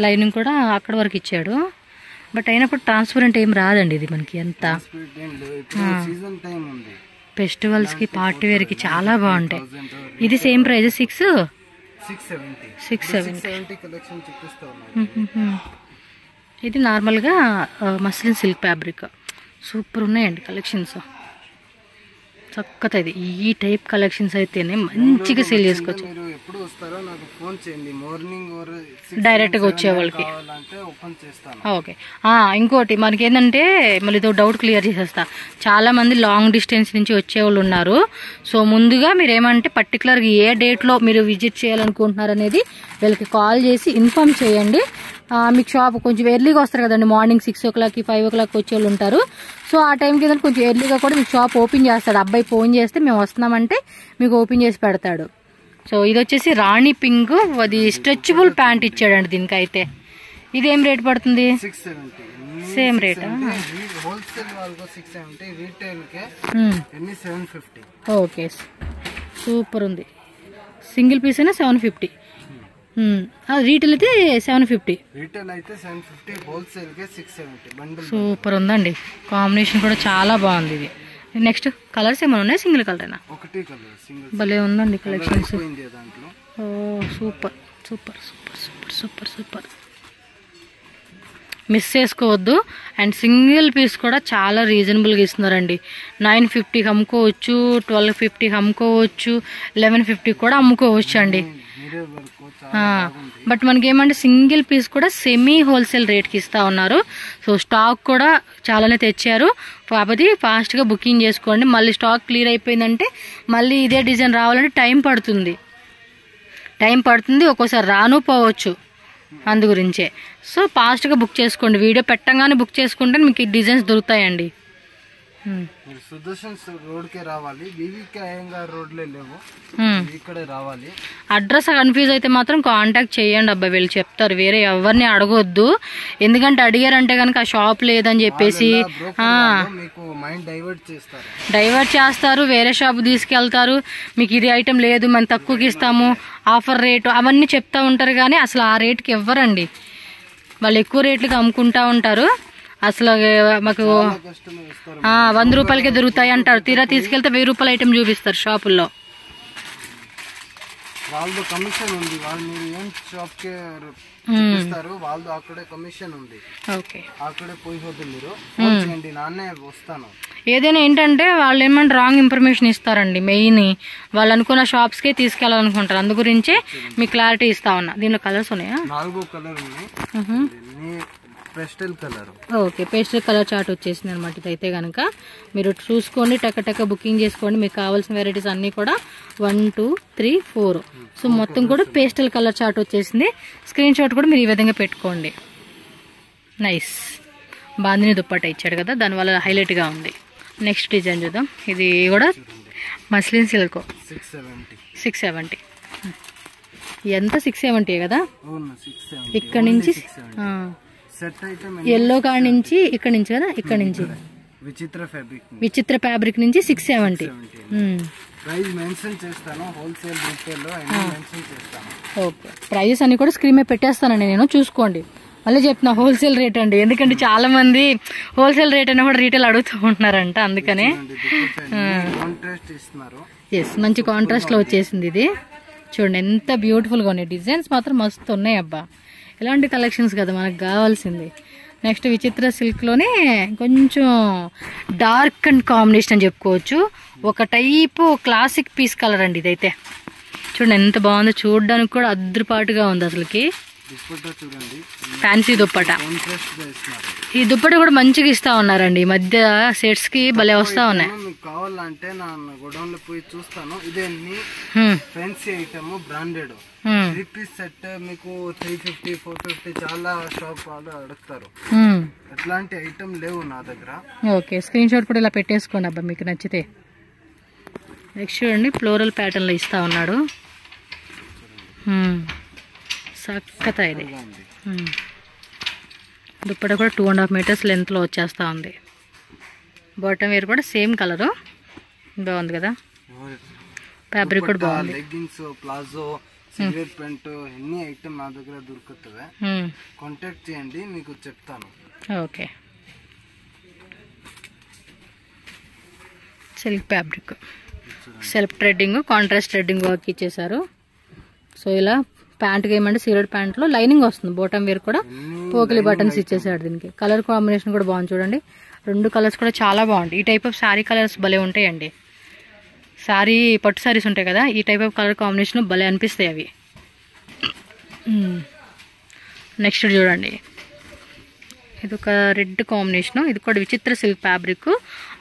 లైనింగ్ కూడా అక్కడ వరకు ఇచ్చాడు, బట్ అయినప్పుడు ట్రాన్స్పరెంట్ ఏం రాదండి ఇది మనకి. ఎంత ఫెస్టివల్స్కి పార్టీ వేర్కి చాలా బాగుంటాయి. ఇది సేమ్ ప్రైస్ 670. ఇది నార్మల్గా మస్లిన్ సిల్క్ ఫ్యాబ్రిక్. సూపర్ ఉన్నాయండి కలెక్షన్స్, చక్కగా. ఇది ఈ టైప్ కలెక్షన్స్ అయితేనే మంచిగా సేల్ చేసుకోవచ్చు. డైరెక్ట్గా వచ్చే వాళ్ళకి. ఓకే, ఇంకోటి మనకి ఏంటంటే మళ్ళీ ఇదో డౌట్ క్లియర్ చేసేస్తా. చాలా మంది లాంగ్ డిస్టెన్స్ నుంచి వచ్చేవాళ్ళు ఉన్నారు. సో ముందుగా మీరు ఏమంటే పర్టికులర్గా ఏ డేట్లో మీరు విజిట్ చేయాలనుకుంటున్నారు అనేది వీళ్ళకి కాల్ చేసి ఇన్ఫామ్ చేయండి. మీకు షాప్ కొంచెం ఎర్లీగా వస్తారు కదండి, మార్నింగ్ 6 o'clock 5 o'clock వచ్చే వాళ్ళు ఉంటారు. సో ఆ టైంకి ఏదైనా కొంచెం ఎర్లీగా కూడా మీకు షాప్ ఓపెన్ చేస్తాడు. అబ్బాయి ఫోన్ చేస్తే మేము వస్తున్నామంటే మీకు ఓపెన్ చేసి పెడతాడు. సో ఇది వచ్చేసి రాణి పింక్, అది స్ట్రెచబుల్ ప్యాంట్ ఇచ్చాడండి దీనికైతే. ఇది ఏం రేట్ పడుతుంది? Same rate. ఓకే, సూపర్ ఉంది. సింగిల్ పీస్ అయినా 750. రీటైల్ అయితే 750. సూపర్ ఉందండి, కాంబినేషన్ కూడా చాలా బాగుంది. ఇది నెక్స్ట్ కలర్స్ ఏమైనా ఉన్నాయి? సింగిల్ కలరేనా? భలే ఉందండి collections. Super super super super super super, miss చేసుకోవద్దు. అండ్ సింగిల్ పీస్ కూడా చాలా రీజనబుల్గా ఇస్తున్నారండి. 950కి అమ్ముకోవచ్చు, 1250కి అమ్ముకోవచ్చు, 1150 కూడా అమ్ముకోవచ్చు అండి. బట్ మనకి ఏమంటే సింగిల్ పీస్ కూడా సెమీ హోల్సేల్ రేట్కి ఇస్తా ఉన్నారు. సో స్టాక్ కూడా చాలానే తెచ్చారు, కాకపోతే ఫాస్ట్గా బుకింగ్ చేసుకోండి. మళ్ళీ స్టాక్ క్లియర్ అయిపోయిందంటే మళ్ళీ ఇదే డిజైన్ రావాలంటే టైం పడుతుంది, ఒక్కోసారి రాను పోవచ్చు. అందు గురించే సో ఫాస్ట్గా బుక్ చేసుకోండి. వీడియో పెట్టగానే బుక్ చేసుకుంటే మీకు ఈ డిజైన్స్ దొరుకుతాయండి. సుదర్శన్ రోడ్కే రావాలి, బీవీకే అయ్యంగార్ రోడ్లే లేవు, ఇక్కడే రావాలి. అడ్రస్ కన్ఫ్యూజ్ అయితే మాత్రం కాంటాక్ట్ చేయండి అబ్బాయి, వీళ్ళు చెప్తారు. వేరే ఎవరిని అడగొద్దు, ఎందుకంటే అడిగారంటే కనుక ఆ షాప్ లేదని చెప్పేసి డైవర్ట్ చేస్తారు, వేరే షాప్ తీసుకెళ్తారు. మీకు ఇది ఐటెం లేదు, మనం తక్కువకి ఇస్తాము, ఆఫర్ రేటు అవన్నీ చెప్తా ఉంటారు. కానీ అసలు ఆ రేట్కి ఇవ్వరండి, వాళ్ళు ఎక్కువ రేట్లకి అమ్ముకుంటా ఉంటారు. అసలు మాకు 100 రూపాయలకే దొరుకుతాయి అంటారు, తీరా తీసుకెళ్తే 1000 రూపాయల ఐటెం చూపిస్తారు షాపుల్లో. వాళ్ళ కమిషన్ ఉంది, వాళ్ళు మీరు ఏం షాప్ కే చూపిస్తారు, వాళ్ళు అక్కడే కమిషన్ ఉంది. ఓకే, అక్కడే పోయి వద్దు, మీరు ఫోన్ చేయండి, నాన్నే వస్తాను. ఏదైనా ఏంటంటే వాళ్ళు ఏమంటే రాంగ్ ఇన్ఫర్మేషన్ ఇస్తారండి. మెయిన్ వాళ్ళు అనుకున్న షాప్స్కే తీసుకెళ్ళాలనుకుంటారు, అందు గురించే మీకు క్లారిటీ ఇస్తా ఉన్నా. దీనిలో కలర్స్ ఉన్నాయా? 4 కలర్ ఉన్నాయి. Pastel colour. Okay, pastel colour chart వచ్చేసింది అనమాట. ఇదైతే కనుక మీరు చూసుకోండి, టక్క బుకింగ్ చేసుకోండి. మీకు కావాల్సిన వెరైటీస్ అన్నీ కూడా 1 2 3 4. సో మొత్తం కూడా పేస్టల్ కలర్ చార్ట్ వచ్చేసింది. స్క్రీన్ షాట్ కూడా మీరు ఈ విధంగా పెట్టుకోండి. నైస్, బాందిని దుప్పట్టా ఇచ్చాడు కదా, దానివల్ల హైలైట్గా ఉంది. నెక్స్ట్ డిజైన్ చూద్దాం. ఇది కూడా మస్లిన్ సిల్క్. 670. ఎంత 670 కదా. ఇక్కడ నుంచి ఎల్లో కాడ నుంచి ఇక్కడ నుంచి కదా, ఇక్కడ నుంచి విచిత్ర ఫ్యాబ్రిక్ నుంచి 670. ఓకే, ప్రైజెస్ అన్ని కూడా స్క్రీన్ మీద పెట్టేస్తానండి నేను, చూసుకోండి. మళ్ళీ చెప్తున్నా హోల్సేల్ రేట్ అండి, ఎందుకంటే చాలా మంది హోల్సేల్ రేట్ అయినా కూడా రీటైల్ అడుగుతూ ఉంటున్నారంట, అందుకనే. ఎస్, మంచి కాంట్రాస్ట్ లో వచ్చేసింది ఇది. చూడండి ఎంత బ్యూటిఫుల్ గా ఉన్నాయి, డిజైన్స్ మాత్రం మస్తు ఉన్నాయి అబ్బా. ఇలాంటి కలెక్షన్స్ కదా మనకు కావాల్సింది. నెక్స్ట్ విచిత్ర సిల్క్లోనే కొంచెం డార్క్ అండ్ కాంబినేషన్ అని చెప్పుకోవచ్చు. ఒక టైపు క్లాసిక్ పీస్ కలర్ అండి ఇదైతే. చూడండి ఎంత బాగుందో, చూడడానికి కూడా అద్రుపాటుగా ఉంది అసలుకి. దుప్పట్టా చూడండి, ఫ్యాన్సీ దుప్పట. కాంట్రాస్ట్ గా ఇస్తున్నారు. ఈ దుప్పట కూడా మంచిగా ఇస్తా ఉన్నారండి ఈ మధ్య, సెట్స్ కి భలే వస్తా ఉన్నాయి. మీకు కావాలంటే నా గోడౌన్ లో పోయి చూస్తాను. ఇదే fancy item, branded 3 piece set మీకు 350, 450 చాలా షాప్ వాళ్ళు అడుగుతారు. అట్లాంటి ఐటమ్ లేవు నా దగ్గర. ఓకే, స్క్రీన్ షాట్ కూడా ఇలా పెట్టేసుకోండి అబ్బా మీకు నచ్చితే. నెక్స్ట్ చూడండి, ఫ్లోరల్ ప్యాటర్న్ లో ఇస్తా ఉన్నాడు. సక్కత ఇది. దుప్పట కూడా 2.5 మీటర్స్ లెంత్ లో వచ్చేస్తా ఉంది. బాటమ్ వేర్ కూడా సేమ్ కలరు, బాగుంది కదా. ఫ్యాబ్రిక్ కూడా బాగుంది. లెగ్గింగ్స్, ప్లాజో, సిల్వర్ ప్యాంట్ ఎన్ని ఐటమ్ నా దగ్గర దొరుకుతాయి. కాంటాక్ట్ చేయండి, మీకు చెప్తాను. Okay, silk fabric, self threading, contrast threading work ఇచ్చేసారు. సో ఇలా ప్యాంట్కి ఏమంటే సిల్వర్ ప్యాంట్లో లైనింగ్ వస్తుంది. బాటమ్ వేర్ కూడా పోకిలి బటన్స్ ఇచ్చేసాడు. దీనికి కలర్ కాంబినేషన్ కూడా బాగుంది చూడండి. 2 కలర్స్ కూడా చాలా బాగుంటాయి. ఈ టైప్ ఆఫ్ శారీ కలర్స్ భలే ఉంటాయండి. శారీ పట్టు శారీస్ ఉంటాయి కదా, ఈ టైప్ ఆఫ్ కలర్ కాంబినేషన్ భలే అనిపిస్తాయి అవి. నెక్స్ట్ చూడండి, ఇది ఒక రెడ్ కాంబినేషన్. ఇది కూడా విచిత్ర సిల్క్ ఫ్యాబ్రిక్.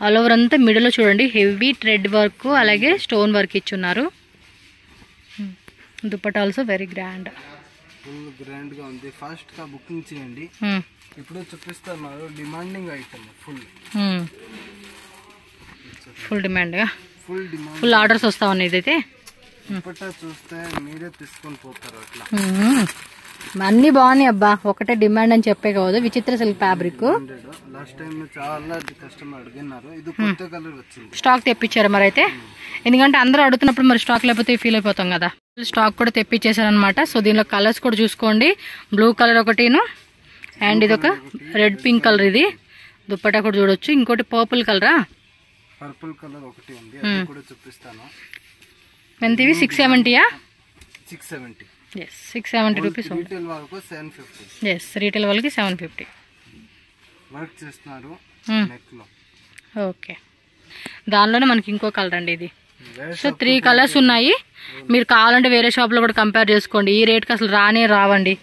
ఆల్ ఓవర్ అంతా మిడిల్లో చూడండి హెవీ థ్రెడ్ వర్క్, అలాగే స్టోన్ వర్క్ ఇచ్చున్నారు. Dupatta also very grand, full grand గా ఉంది. ఫాస్ట్ గా బుకింగ్ చేయండి. ఇప్పుడు చూపిస్తున్నారు డిమాండింగ్ ఐటమ్. ఫుల్ డిమాండ్ గా, ఫుల్ ఆర్డర్స్ వస్తా ఉన్నాయి. ఇదైతే దుపట్టా చూస్తే మీరే తీసుకొని పోతారు. అట్లా అన్ని బాగున్నాయి అబ్బా, ఒకటే డిమాండ్ అని చెప్పే కాదు. విచిత్ర సిల్క్ ఫ్యాబ్రిక్ లాస్ట్ టైం చాలా కస్టమర్ అడిగినారు. ఇది కొత్త కలర్ వచ్చింది. స్టాక్ తెప్పించారు మరి అయితే, ఎందుకంటే అందరూ అడుగుతున్నప్పుడు మరి స్టాక్ లేకపోతే ఫీల్ అయిపోతాం కదా. స్టాక్ కూడా తెప్పించేసారు అనమాట. సో దీనిలో కలర్స్ కూడా చూసుకోండి. బ్లూ కలర్ ఒకటిను, అండ్ ఇది ఒక రెడ్ పింక్ కలర్. ఇది దుప్పట్టా కూడా చూడొచ్చు. ఇంకోటి పర్పుల్ కలరా, పర్పుల్ కలర్ ఒకటి ఉంది, అది కూడా చూపిస్తాను. ఎంత ఇవి? 670యా? 670. yes, 670 rupees. రీటైల్ వాళ్ళకు 750. yes, రీటైల్ వాళ్ళకి 750. వర్క్ చేస్తున్నారు నెక్ లో. ఓకే, దానిలోనే మనకి ఇంకో కలర్ అండి ఇది. సో 3 కలర్స్ ఉన్నాయి. మీరు కావాలంటే వేరే షాప్లో కూడా కంపేర్ చేసుకోండి. ఈ రేట్కి అసలు రావండి.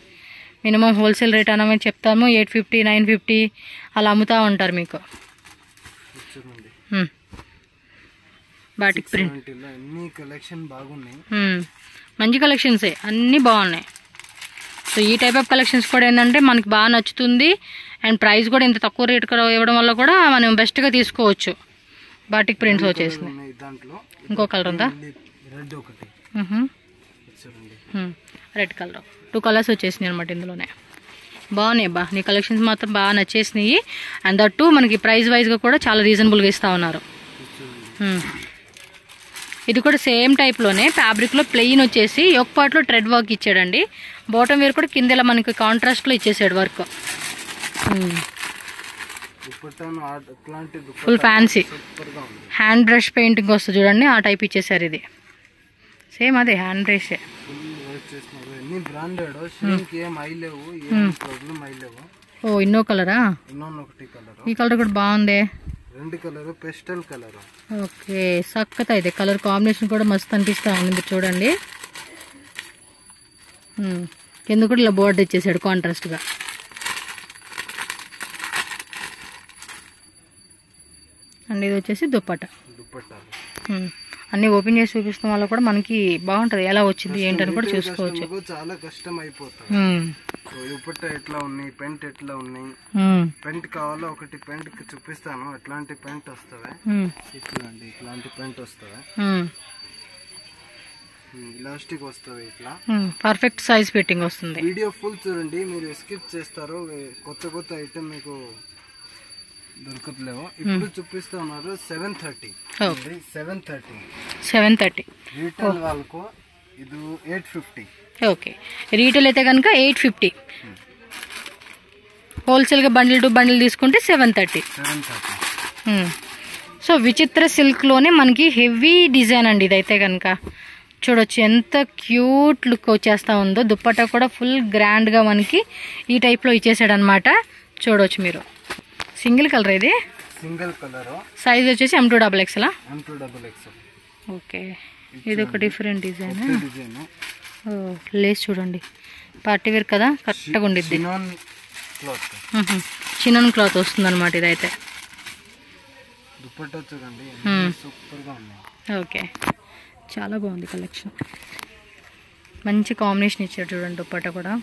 మినిమం హోల్సేల్ రేట్ అనమని చెప్తాము. 850, 950 అలా అమ్ముతూ ఉంటారు మీకు. బాటిక్ ప్రింట్ కలెక్షన్ బాగున్నాయి, మంచి కలెక్షన్సే, అన్నీ బాగున్నాయి. సో ఈ టైప్ ఆఫ్ కలెక్షన్స్ కూడా ఏంటంటే మనకి బాగా నచ్చుతుంది. అండ్ ప్రైస్ కూడా ఇంత తక్కువ రేట్ ఇవ్వడం వల్ల కూడా మనం బెస్ట్గా తీసుకోవచ్చు. బాటిక్ ప్రింట్స్ వచ్చేసింది. ఇంకో కలర్ ఉందా? Red colour. 2 కలర్స్ వచ్చేసినాయి అనమాట ఇందులోనే. బాగున్నాయి బా, నీ కలెక్షన్స్ మాత్రం బాగా నచ్చేసినాయి. అండ్ దట్టు మనకి ప్రైస్ వైజ్గా కూడా చాలా రీజనబుల్గా ఇస్తూ ఉన్నారు. ఇది కూడా సేమ్ టైప్లోనే ఫ్యాబ్రిక్లో ప్లెయిన్ వచ్చేసి ఒక పార్ట్లో థ్రెడ్ వర్క్ ఇచ్చాడండి. బాటమ్ వేర్ కూడా కింద ఇలా మనకి కాంట్రాస్ట్లో ఇచ్చేసాడు work. Full fancy hand brush painting వస్తుంది చూడండి, ఆ టైప్ ఇచ్చేసారు. ఇది సేమ్ అదే హ్యాండ్ బ్రషే. ఓ ఇన్నో కలరా? ఈ కలర్ కూడా బాగుంది. రెండు కలర్ పెస్టల్ కలర్. ఓకే, సక్కత అయితే కలర్ కాంబినేషన్ కూడా మస్తు అనిపిస్తా ఉంది చూడండి. కింద కూడా ఇలా బోర్డర్ ఇచ్చేసాడు కాంట్రాస్ట్ గా. అండ్ ఇది వచ్చేసి దుప్పట్టా. అన్ని ఓపెన్ చేసి చూపిస్తాం వల్ల కూడా మనకి బాగుంటది, ఎలా వచ్చింది ఏంటని కూడా చూసుకోవచ్చు. చాలా కష్టం అయిపోతుంది. దుపట్టా ఎట్లా ఉన్నాయి, పెంట్ ఎట్లా ఉన్నాయి, పెంట్ కావాలో ఒకటి పెంట్ చూపిస్తాను. ఎట్లాంటి పెంట్ వస్తుంది చూడండి, ఇట్లాంటి పెంట్ వస్తుంది, ఇలాస్టిక్ వస్తుంది, ఇట్లా పర్ఫెక్ట్ సైజ్ ఫిట్టింగ్ వస్తుంది. వీడియో ఫుల్ చూడండి, మీరు స్కిప్ చేస్తారు. కొత్త ఐటమ్ మీకు దొరకట్లేవు. ఇప్పుడు చూపిస్తూ ఉన్నారు 730. 730 రీటైల్ వాళ్ళకు ఇది 850. ఓకే, రీటైల్ అయితే కనుక 850. హోల్సేల్గా బండిల్ టు బండిల్ తీసుకుంటే 730. సో విచిత్ర సిల్క్లోనే మనకి హెవీ డిజైన్ అండి ఇదైతే కనుక. చూడొచ్చు ఎంత క్యూట్ లుక్ వచ్చేస్తా ఉందో. దుప్పట్టా కూడా ఫుల్ గ్రాండ్గా మనకి ఈ టైప్లో ఇచ్చేసాడు అనమాట. చూడవచ్చు మీరు. సింగిల్ కలర్ ఇది, సింగిల్ కలర్. సైజ్ వచ్చేసి M2XXL. M2XXL. ఓకే, ఇది ఒక డిఫరెంట్ డిజైన్. లేస్ చూడండి, పార్టీ వేర్ కదా, కరెక్ట్గా ఉండిద్ది. చిన్న క్లాత్ వస్తుంది అనమాట ఇదైతే. దుపట్టా చూడండి సూపర్గా ఉంది. ఓకే, చాలా బాగుంది కలెక్షన్. మంచి కాంబినేషన్ ఇచ్చారు చూడండి దుపట్టా కూడా.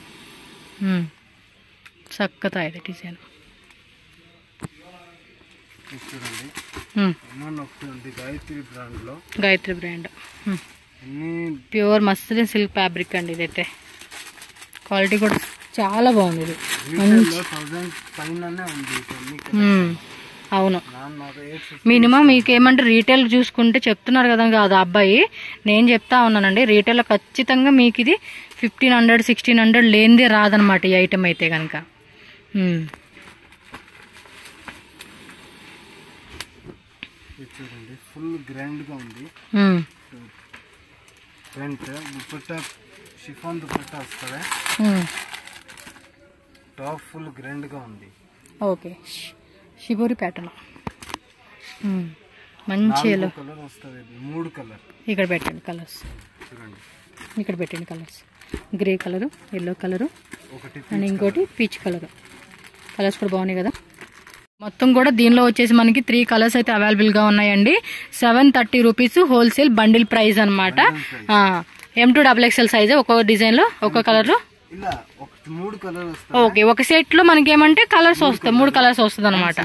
చక్కగా ఇది డిజైన్ చూడండి. Gayatri brand pure muslin silk fabric అండి. ఇదైతే క్వాలిటీ కూడా చాలా బాగుంది. ఇది అవును, మినిమం మీకు ఏమంటే రీటైల్ చూసుకుంటే చెప్తున్నారు కదా కాదు అబ్బాయి, నేను చెప్తా ఉన్నానండి రీటైల్లో ఖచ్చితంగా మీకు ఇది 1500 1600 లేనిదే రాదనమాట ఈ ఐటమ్ అయితే కనుక. చూడండి ఫుల్ గ్రాండ్ గా ఉంది. ఫ్రంట్ దుపట్టా షిఫాన్ దుపట్టా వస్తుంది. టాప్ ఫుల్ గ్రాండ్ గా ఉంది. ఓకే, షిబోరి ప్యాటర్న్ మంచి కలర్ వస్తుంది. 3 కలర్ ఇక్కడ పెట్టండి కలర్స్, చూడండి ఇక్కడ పెట్టండి colours. Grey colour, yellow colour and ఇంకోటి పీచ్ కలరు. కలర్స్ కూడా బాగున్నాయి కదా. మొత్తం కూడా దీనిలో వచ్చేసి మనకి 3 కలర్స్ అయితే అవైలబుల్గా ఉన్నాయండి. 730 రూపీస్ హోల్సేల్ బండిల్ ప్రైస్ అనమాట. M2 XXL సైజ్ ఒక్కొక్క డిజైన్లో ఒక్కొక్క కలర్లో. ఓకే, ఒక సెట్లో మనకి ఏమంటే కలర్స్ వస్తాయి, 3 కలర్స్ వస్తుంది అనమాట.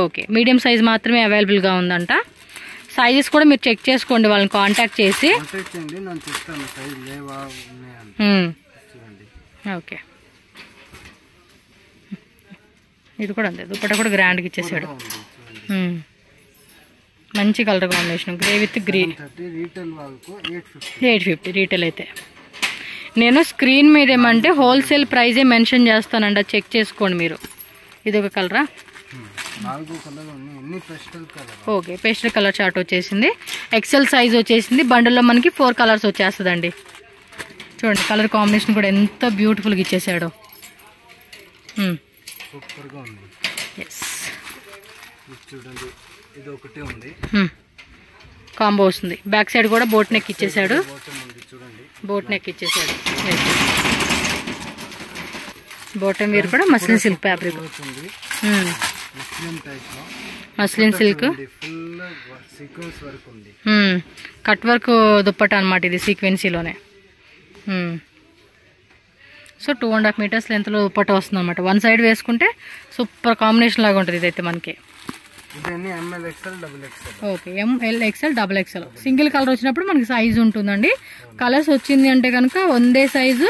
ఓకే, మీడియం సైజ్ మాత్రమే అవైలబుల్గా ఉందంట. సైజెస్ కూడా మీరు చెక్ చేసుకోండి, వాళ్ళని కాంటాక్ట్ చేసి. ఓకే, ఇది కూడా అంతే, దుపట్టా కూడా గ్రాండ్గా ఇచ్చేసాడు. మంచి colour combination, grey with green. 850 retail అయితే. నేను స్క్రీన్ మీద ఏమంటే హోల్సేల్ ప్రైజే మెన్షన్ చేస్తానండి, అది చెక్ చేసుకోండి మీరు. ఇది ఒక కలరా? ఓకే, పేస్టల్ కలర్ చార్ట్ వచ్చేసింది. ఎక్సెల్ సైజ్ వచ్చేసింది. బండిల్లో మనకి 4 కలర్స్ వచ్చేస్తుందండి. చూడండి కలర్ కాంబినేషన్ కూడా ఎంత బ్యూటిఫుల్గా ఇచ్చేసాడు. సూపర్గా ఉంది. చూడండి ఇది ఒకటే ఉంది, కాంబో వస్తుంది. బ్యాక్ సైడ్ కూడా బోట్ నెక్ ఇచ్చేసాడు. బోట్ నెక్ ఇచ్చేసాడు. బాటమ్ వేర్ కూడా muslin silk fabric, muslin silk cut work dupatta అనమాట ఇది, సీక్వెన్సీలోనే. సో 2.5 మీటర్స్ లెంత్లో దుప్పట వస్తుంది అనమాట. వన్ సైడ్ వేసుకుంటే సూపర్ కాంబినేషన్ లాగా ఉంటుంది ఇదైతే మనకి. Okay, ML XL XXL single colour వచ్చినప్పుడు మనకి సైజు ఉంటుందండి. కలర్స్ వచ్చింది అంటే కనుక వందే సైజు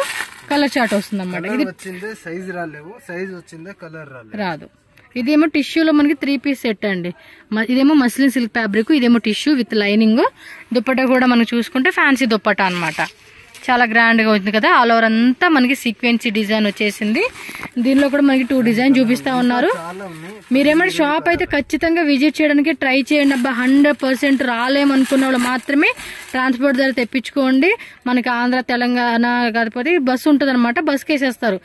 కలర్ చార్ట్ వస్తుంది అనమాట. ఇది రాదు. ఇదేమో టిష్యూలో మనకి 3 పీస్ సెట్ అండి. ఇదేమో మస్లిన్ సిల్క్ ఫ్యాబ్రిక్, ఇదేమో టిష్యూ విత్ లైనింగ్. దుప్పటా కూడా మనం చూసుకుంటే ఫ్యాన్సీ దుప్పటా అనమాట. చాలా గ్రాండ్గా వచ్చింది కదా. ఆల్ ఓవర్ అంతా మనకి సీక్వెన్సీ డిజైన్ వచ్చేసింది. దీనిలో కూడా మనకి 2 డిజైన్ చూపిస్తా ఉన్నారు. మీరేమైనా షాప్ అయితే ఖచ్చితంగా విజిట్ చేయడానికి ట్రై చేయండి అబ్బా. 100% రాలేమనుకున్న వాళ్ళు మాత్రమే ట్రాన్స్పోర్ట్ ద్వారా తెప్పించుకోండి. మనకి ఆంధ్ర తెలంగాణ కాకపోతే బస్సు ఉంటుంది అనమాట, బస్కి వేసేస్తారు.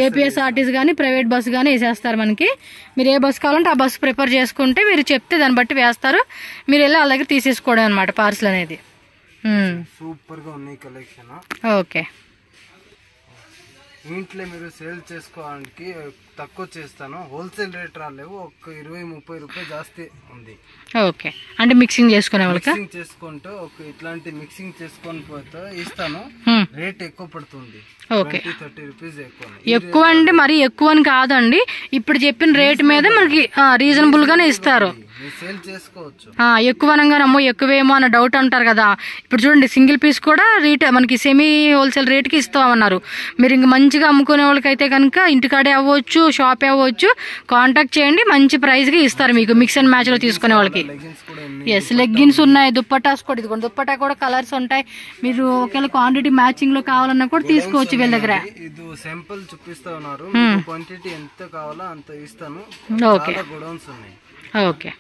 APSRTC కానీ ప్రైవేట్ బస్సు కానీ వేసేస్తారు మనకి. మీరు ఏ బస్సు కావాలంటే ఆ బస్సు ప్రిఫర్ చేసుకుంటే మీరు చెప్తే దాన్ని బట్టి వేస్తారు. మీరు వెళ్ళి వాళ్ళ దగ్గర తీసేసుకోవడం అనమాట పార్సల్ అనేది. సూపర్ గా ఉన్నాయి కలెక్షన్. ఓకే, ఇంట్లో మీరు సేల్ చేసుకోవడానికి తక్కువ చేస్తాను. హోల్సేల్ రేట్ రాలేవు, ఒక 20-30 రూపాయలు జాస్తి ఉంది. ఓకే, అంటే మిక్సింగ్ చేసుకునే వాళ్ళకి మిక్సింగ్ చేసుకుంటూ ఒక ఇట్లాంటి మిక్సింగ్ చేసుకొని పోతే ఇస్తాను. రేట్ ఎక్కువ పడుతుంది. ఓకే, 30 రూపీస్ ఎక్కువ అంటే మరి ఎక్కువ అని కాదండి. ఇప్పుడు చెప్పిన రేట్ మీద మనకి రీజనబుల్ గానే ఇస్తారు. సేల్ చేసుకోవచ్చు. ఎక్కువ అనగానమ్మో ఎక్కువేమో అన్న డౌట్ అంటారు కదా. ఇప్పుడు చూడండి సింగిల్ పీస్ కూడా మనకి సెమీ హోల్సేల్ రేట్కి ఇస్తామన్నారు. మీరు ఇంక మంచిగా అమ్ముకునే వాళ్ళకైతే కనుక ఇంటికాడే అవ్వచ్చు, షాపే అవ్వచ్చు, కాంటాక్ట్ చేయండి. మంచి ప్రైస్కి ఇస్తారు మీకు మిక్స్ అండ్ మ్యాచ్లో తీసుకునే వాళ్ళకి. ఎస్, లెగ్గిన్స్ ఉన్నాయి, దుప్పటాస్ కూడా ఇదిగోండి. దుప్పటా కూడా కలర్స్ ఉంటాయి. మీరు ఒకవేళ క్వాంటిటీ మ్యాచింగ్ లో కావాలన్నా కూడా తీసుకోవచ్చు వీళ్ళ దగ్గర. ఇది శాంపుల్ చూపిస్తా ఉన్నారు. క్వాంటిటీ ఎంత కావాలో అంత ఇస్తాను. ఓకే, గోడౌన్స్ ఉన్నాయి. ఓకే.